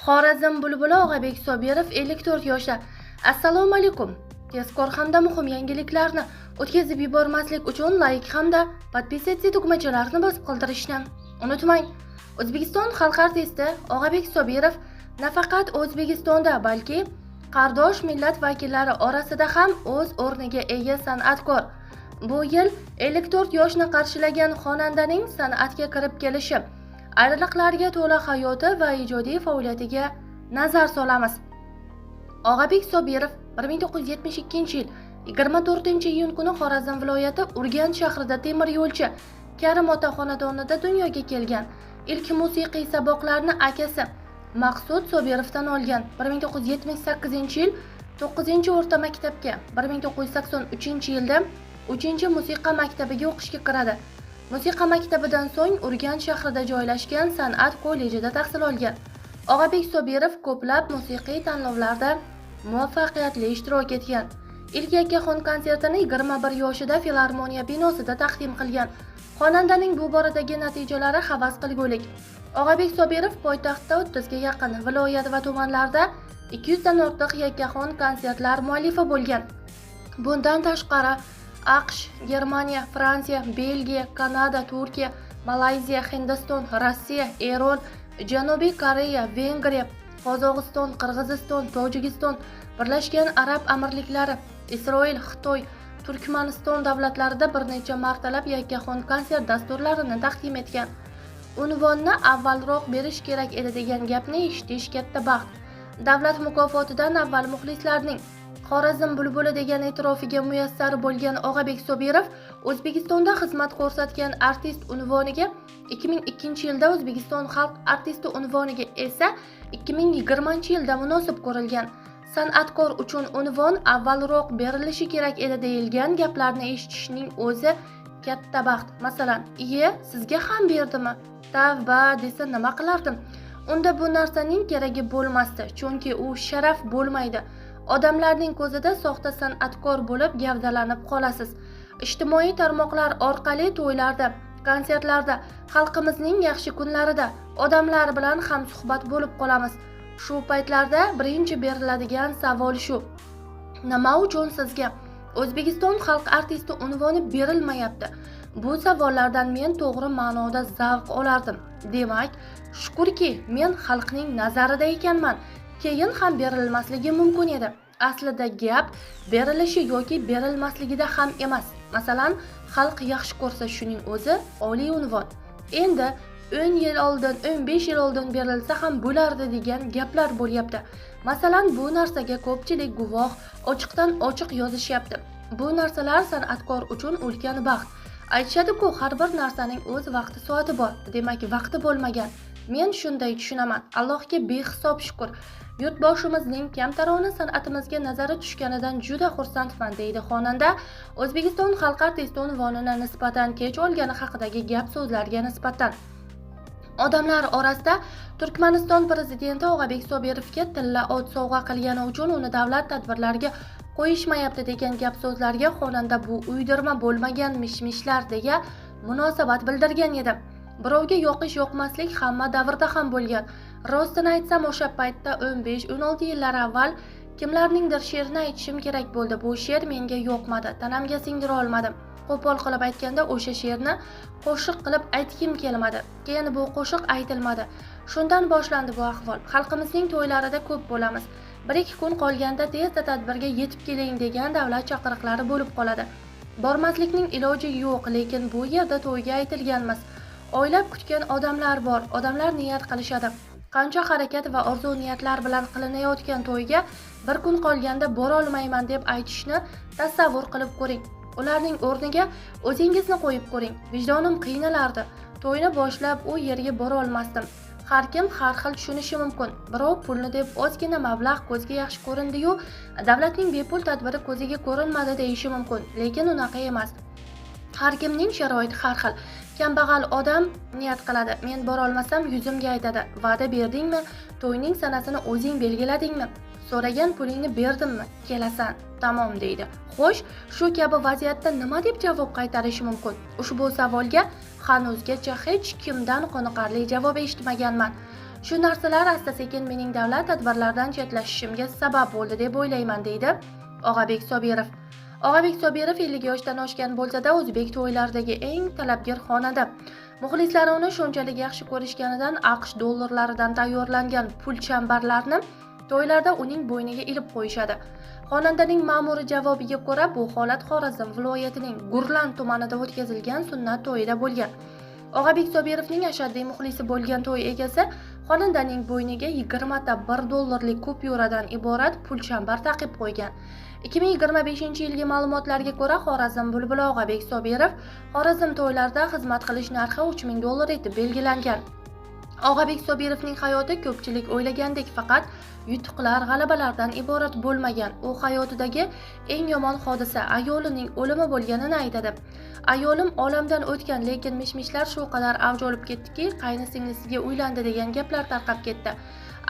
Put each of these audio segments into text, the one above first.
Xorazm bulbuli Og'abek Sobirov 54 yoshda. Assalomu alaykum. Tezkor hamda muhim yangiliklarni o'tkazib yubormaslik uchun like hamda podpisatsiya tugmachalarini bosib qoldirishni unutmang. O'zbekiston xalq artisti Og'abek Sobirov nafaqat O'zbekistonda, balki qardosh millat vakillari orasida ham o'z o'rniga ega san'atkor. Bu yil 54 yoshni qarshilagan xonandaning san'atga kirib kelishi, ayriliqlarga to'la hayoti va ijodiy faoliyatiga nazar solamiz. Og'abek Sobirov 1972-yil 24-iyun kuni Xorazm viloyati Urganch shahrida temir yo'lchi Karim ota xonadonida dunyoga kelgan. Ilk musiqiy saboqlarni akasi Maqsud Sobirovdan olgan. 1978-yil 9-o'rta maktabga, 1983-yilda 3-musiqa maktabiga o'qishga kiradi. Musiqa maktabidan so'ng Urganch shahrida joylashgan san'at kollejida tahsil olgan. Og'abek Sobirov ko'plab musiqiy tanlovlarda muvaffaqiyatli ishtirok etgan. Ilk yakkaxon konsertini 21 yoshida Filarmoniya binosida taqdim qilgan. Xonandaning bu boradagi natijalari havas qilgulik. Og'abek Sobirov poytaxtda 30 ga yaqin viloyat va tumanlarda 200 dan ortiq yakkaxon konsertlar muallifi bo'lgan. Bundan tashqari AQSh, Germaniya, Fransiya, Belgiya, Kanada, Turkiya, Malayziya, Hindiston, Rossiya, Eron, Janubiy Koreya, Vengriya, Qozog'iston, Qirg'iziston, Tojikiston, Birlashgan Arab Amirliklari, Isroil, Xitoy, Turkmaniston davlatlarida bir necha martalab yakkaxon konsert dasturlarini taqdim etgan. Unvonni avvalroq berish kerak edi degan gapni eshitish katta baxt. Davlat mukofotidan avval muxlislarning Xorazm bulbuli degan e'tirofiga muyassar bo'lgan Og'abek Sobirov O'zbekistonda xizmat ko'rsatgan artist unvoniga 2002-yilda, O'zbekiston xalq artisti unvoniga esa 2020-yilda munosib ko'rilgan. San'atkor uchun unvon avvalroq berilishi kerak edi deyilgan gaplarni eshitishning o'zi katta baxt. Masalan, "Iye, sizga ham berdimi? Tavba" desa nima qilardim? Unda bu narsaning keragi bo'lmasdi, chunki u sharaf bo'lmaydi. Odamlarning ko'zida soxta san'atkor bo'lib gavdalanib qolasiz. Ijtimoiy tarmoqlar orqali to'ylarda, konsertlarda, xalqimizning yaxshi kunlarida odamlar bilan ham suhbat bo'lib qolamiz. Shu paytlarda birinchi beriladigan savol shu: nima uchun sizga O'zbekiston xalq artisti unvoni berilmayapti? Bu savollardan men to'g'ri ma'noda zavq olardim. Demak, shukurki men xalqning nazarida ekanman. Keyin ham berilmasligi mumkin edi. Aslida gap berilishi yoki berilmasligida ham emas. Masalan, xalq yaxshi ko'rsa shuning o'zi oliy unvon. Endi 10 yil oldin, 15 yil oldin berilsa ham bo'lardi degan gaplar bo'lyapti. Masalan, bu narsaga ko'pchilik guvoh, ochiqdan ochiq yozishyapti. Bu narsalar san'atkor uchun ulkan baxt. Aytishadi-ku, har bir narsaning o'z vaqti soati bor. Demak, vaqti bo'lmagan. Men shunday tushunaman. Allohga behisob shukr. Yurtboshimizning kamtarona san'atimizga nazari tushganidan juda xursandman, deydi xonanda O'zbekiston xalq artisti unvonini nisbatan kech olgani haqidagi gap so'zlarga nisbatan. Odamlar orasida Turkmaniston prezidenti Og'abek Sobirovga tilla ot sovg'a qilgani uchun uni davlat tadbirlariga qo'yishmayapti degan gap so'zlarga xonanda bu uydirma bo'lmagan mishmishlar deya munosabat bildirgan edi. Birovga yoqish-yoqmaslik hamma davrda ham bo'lgan. Rostini aytsam, o'sha paytda 15-16 yillar avval kimlarningdir she'rini aytishim kerak bo'ldi. Bu she'r menga yoqmadi, tanamga singdira olmadim. Qo'pol qilib aytganda, o'sha she'rni qo'shiq qilib aytgim kelmadi. Keyin bu qo'shiq aytilmadi. Shundan boshlandi bu ahvol. Xalqimizning to'ylarida ko'p bo'lamiz. 1-2 kun qolganda tezda tadbirga yetib keling degan davlat chaqiriqlari bo'lib qoladi. Bormaslikning iloji yo'q, lekin bu yerda to'yga aytilganmiz. Oylab kutgan odamlar bor. Odamlar niyat qilishadi. Qancha harakat va orzu niyatlar bilan qilinayotgan to'yga 1 kun qolganda bora olmayman deb aytishni tasavvur qilib ko'ring. Ularning o'rniga o'zingizni qo'yib ko'ring. Vijdonim qiynalardi. To'yni boshlab u yerga bora olmasdim. Har kim har xil tushunishi mumkin. Birov pulni deb ozgina mablag' ko'zga yaxshi ko'rindi-yu, davlatning bepul tadbiri ko'ziga ko'rinmadi deyishi mumkin. Lekin unaqa emas. Har kimning sharoiti har xil. Kambag'al odam niyat qiladi. Men bora olmasam yuzimga aytadi. Va'da berdingmi? To'yning sanasini o'zing belgiladingmi? So'ragan pulingni berdimmi? Kelasan. Tamom deydi. Xo'sh, shu kabi vaziyatda nima deb javob qaytarish mumkin? Ushbu savolga hanuzgacha hech kimdan qoniqarli javob eshitmaganman. Shu narsalar asta-sekin mening davlat tadbirlaridan chetlashishimga sabab bo'ldi deb o'ylayman, deydi Og'abek Sobirov. Og'abek Sobirov 50 yoshdan oshgan bo'lsa-da, o'zbek to'ylaridagi eng talabgor xonanda. Muxlislari uni shunchalik yaxshi ko'rishganidan AQSh dollarlaridan tayyorlangan pul chambarlarni to'ylarda uning bo'yniga ilib qo'yishadi. Xonandaning ma'muriy javobiga ko'ra, bu holat Xorazm viloyatining Gurlan tumanida o'tkazilgan sunnat to'yida bo'lgan. Og'abek Sobirovning ashaddiy muxlisi bo'lgan to'y egasi xonandaning bo'yniga 20 ta $1 kupyuradan iborat pul chambar taqib qo'ygan. 2025-yilgi ma'lumotlarga ko'ra, Xorazm bulbuli Og'abek Sobirov Xorazm to'ylarida xizmat qilish narxi $3000 etib belgilangan. Og'abek Sobirovning hayoti ko'pchilik o'ylagandek faqat yutuqlar, g'alabalardan iborat bo'lmagan. U hayotidagi eng yomon hodisa ayolining o'limi bo'lganini aytadi. Ayolim olamdan o'tgan, lekin mishmishlar shu qadar avj olib ketdiki, qaynisinglisiga uylandi degan gaplar tarqab ketdi.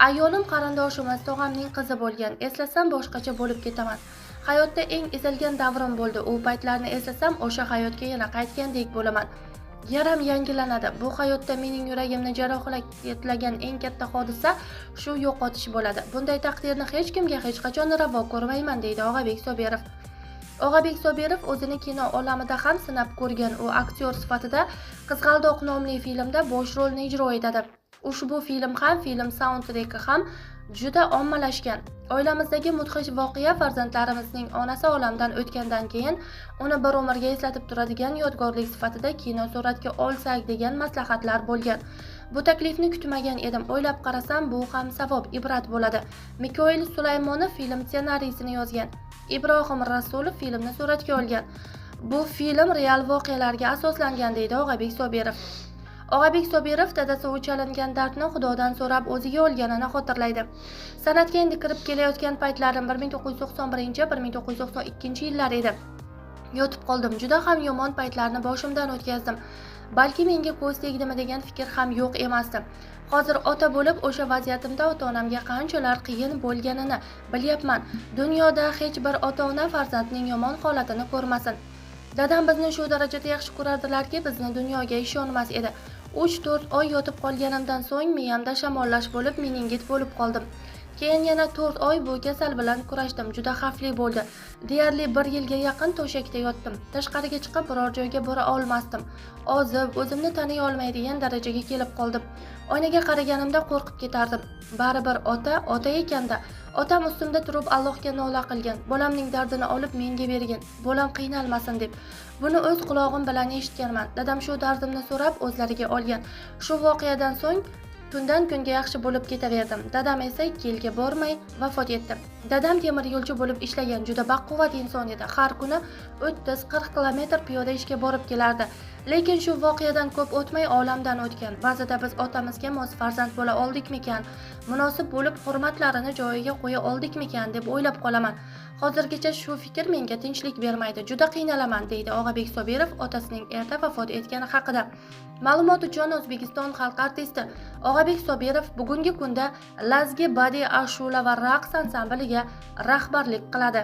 Ayolim qarindoshimiz, tog'amning qizi bo'lgan. Eslasam boshqacha bo'lib ketaman. Hayotda eng ezilgan davrim bo'ldi. U paytlarni eslasam, o'sha hayotga yana qaytgandek bo'laman. Yaram yangilanadi. Bu hayotda mening yuragimni jarohatlagan eng katta hodisa shu yo'qotish bo'ladi. Bunday taqdirni hech kimga hech qachon ravo ko'rmayman, deydi Og'abek Sobirov. Og'abek Sobirov o'zini kino olamida ham sinab ko'rgan. U aktyor sifatida Qizg'aldoq nomli filmda bosh rolni ijro etadi. Ushbu film soundtreki ham juda ommalashgan. Oilamizdagi mudhish voqea farzandlarimizning onasi olamdan o'tgandan keyin uni bir umrga eslatib turadigan yodgorlik sifatida kino suratga olsak degan maslahatlar bo'lgan. Bu taklifni kutmagan edim. O'ylab qarasam, bu ham savob, ibrat bo'ladi. Mikoil Sulaymonov film ssenariysini yozgan. Ibrohim Rasulov filmni suratga olgan. Bu film real voqealarga asoslangan, deydi Og'abek Sobirov. Og'abek Sobirov dadasi o'chalingan dardni Xudodan so'rab o'ziga olganini xotirlaydi. San'atga endi kirib kelayotgan paytlarim 1991-1992 yillar edi. Yotib qoldim. Juda ham yomon paytlarni boshimdan o'tkazdim. Balki menga ko'z tegdimi degan fikr ham yo'q emasdi. Hozir ota bo'lib o'sha vaziyatimda ota-onamga qanchalar qiyin bo'lganini bilyapman. Dunyoda hech bir ota-ona farzandining yomon holatini ko'rmasin. Dadam bizni shu darajada yaxshi ko'rardilarki, bizni dunyoga ishonmas edi. 3-4 oy yotib qolganimdan so'ng miyamda shamollash bo'lib, meningit bo'lib qoldim. Keyin yana 4 oy bu kasal bilan kurashdim. Juda xavfli bo'ldi. Deyarli 1 yilga yaqin to'shakda yotdim. Tashqariga chiqib biror joyga bora olmasdim. Ozib, o'zimni taniy olmaydigan darajaga kelib qoldim. Oynaga qaraganimda qo'rqib ketardim. Baribir ota ekanda. Otam ustimda turib Allohga nola qilgan. Bolamning dardini olib menga bergin. Bolam qiynalmasin deb. Buni o'z quloqim bilan eshitganman. Dadam shu dardimni so'rab o'zlariga olgan. Shu voqeadan so'ng kundan kunga yaxshi bo'lib ketaverdim. Dadam esa 2 yilga bormay vafot etdi. Dadam temir yo'lchi bo'lib ishlagan, juda baquvvat inson edi. Har kuni 30-40 kilometr piyoda ishga borib kelardi. Lekin shu voqeadan ko'p o'tmay olamdan o'tgan. Ba'zida biz otamizga mos farzand bo'la oldikmikan, munosib bo'lib hurmatlarini joyiga qo'ya oldikmikan deb o'ylab qolaman. Hozirgacha shu fikr menga tinchlik bermaydi. Juda qiynalaman, deydi Og'abek Sobirov otasining erta vafot etgani haqida. Ma'lumot uchun, O'zbekiston xalq artisti Og'abek Sobirov bugungi kunda Lazgi badiiy ashula va raqs ansambliga rahbarlik qiladi.